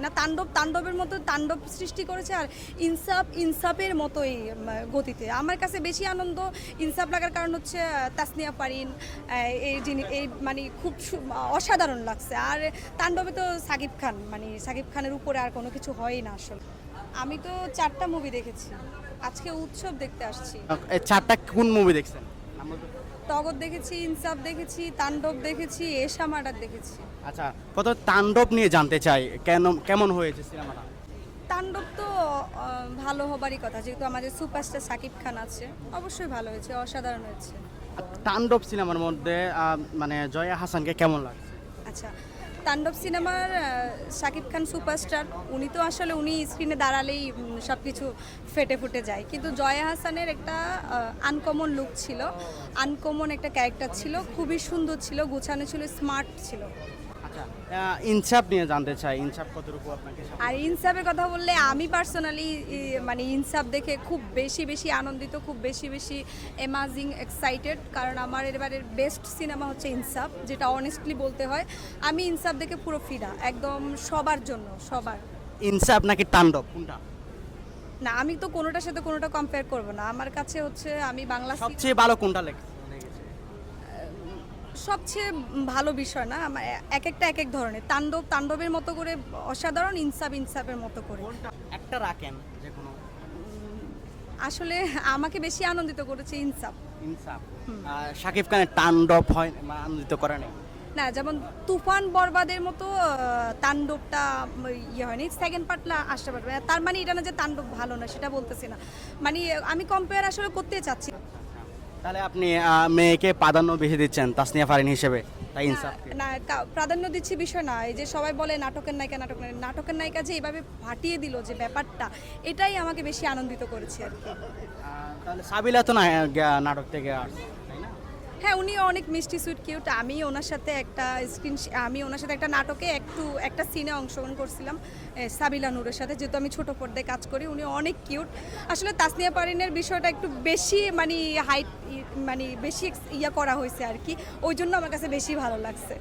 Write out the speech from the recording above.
না, তাণ্ডবের মতো তাণ্ডব সৃষ্টি করেছে, আর ইনসাফের মতোই গতিতে। আমার কাছে বেশি আনন্দ ইনসাফ লাগার কারণ হচ্ছে তাসনিয়া পারিন, এই মানে খুব অসাধারণ লাগছে। আর তাণ্ডবে তো সাকিব খানের উপরে আর কোনো কিছু হয়ই না আসলে। আমি তো 4টা মুভি দেখেছি, আজকে উৎসব দেখতে আসছি। এই চারটা কোন মুভি দেখছেন? টগর দেখেছি, ইনসাফ দেখেছি, তাণ্ডব দেখেছি, এশা মার্ডার দেখেছি। আচ্ছা, কত তাণ্ডব নিয়ে জানতে চাই, কেমন হয়েছে সিনেমাটা? তাণ্ডব তো ভালো হবারই কথা, যেহেতু আমাদের সুপারস্টার সাকিব খান আছে, অবশ্যই ভালো হয়েছে, অসাধারণ হয়েছে। আর তাণ্ডব সিনেমার মধ্যে মানে জয়া হাসানকে কেমন লাগছে? আচ্ছা, তাণ্ডব সিনেমার সাকিব খান সুপারস্টার, উনি স্ক্রিনে দাঁড়ালেই সব কিছু ফেটে ফুটে যায়, কিন্তু জয়া হাসানের একটা আনকমন লুক ছিল, আনকমন একটা ক্যারেক্টার ছিল, খুবই সুন্দর ছিল, গুছানো ছিল, স্মার্ট ছিল। আচ্ছা, ইনসাফ নিয়ে জানতে চাই, ইনসাফ কতটুকু আপনাকে আর ইনসাফের কথা বললে আমি পার্সোনালি মানে ইনসাফ দেখে খুব বেশি আনন্দিত, খুব বেশি অ্যামাজিং এক্সাইটেড, কারণ আমার এবারের বেস্ট সিনেমা হচ্ছে ইনসাফ, যেটা অনেস্টলি বলতে হয়। আমি ইনসাফ দেখে পুরো ফিদা, একদম সবার জন্য, সবার। ইনসাফ নাকি তাণ্ডব কোনটা? না, আমি তো কোনোটার সাথে কোনোটা কম্পেয়ার করব না। আমার কাছে হচ্ছে আমি বাংলা সবচেয়ে ভালো কোনটা লেগেছে? সবচেয়ে ভালো বিষয় না, আমার এক একটা এক এক ধরনের। তাণ্ডবের মতো করে অসাধারণ, ইনসাফের মতো করে। একটা রাখেন যে কোনো। আসলে আমাকে বেশি আনন্দিত করেছে ইনসাফ। ইনসাফ। শাকিব খানের তাণ্ডব হয় আনন্দিত করে নাই? না, যেমন তুফান বরবাদের মতো তাণ্ডবটা হয়নি, সেকেন্ড পার্টটা আসতে পারবে না। তার মানে এটা না যে তাণ্ডব ভালো না, সেটা বলতেছি না। মানে আমি কম্পেয়ার আসলে করতে চাচ্ছি। তাহলে আপনি মেয়েকে প্রাধান্য বেশি দিচ্ছেন তাসনিয়া ফারিন হিসেবে, তাই ইনসাফ? না, প্রাধান্য দিচ্ছি বিষয় না। এই যে সবাই বলে নাটকের নায়িকা যে এইভাবে ফাটিয়ে দিল যে ব্যাপারটা, এটাই আমাকে বেশি আনন্দিত করেছে আর কি। তাহলে সাবিলা তো না নাটক থেকে আসছে, তাই না? হ্যাঁ, উনি অনেক মিষ্টি সুইট কিউট। আমি ওনার সাথে একটা নাটকে একটা সিনে অংশগ্রহণ করছিলাম সাবিলা নূরের সাথে, যেহেতু আমি ছোট পর্দায় কাজ করি। উনি অনেক কিউট। আসলে তাসনিয়া পারিনের বিষয়টা একটু বেশি হাইট বেশি করা হয়েছে আর কি, ওই জন্য আমার কাছে বেশি ভালো লাগছে।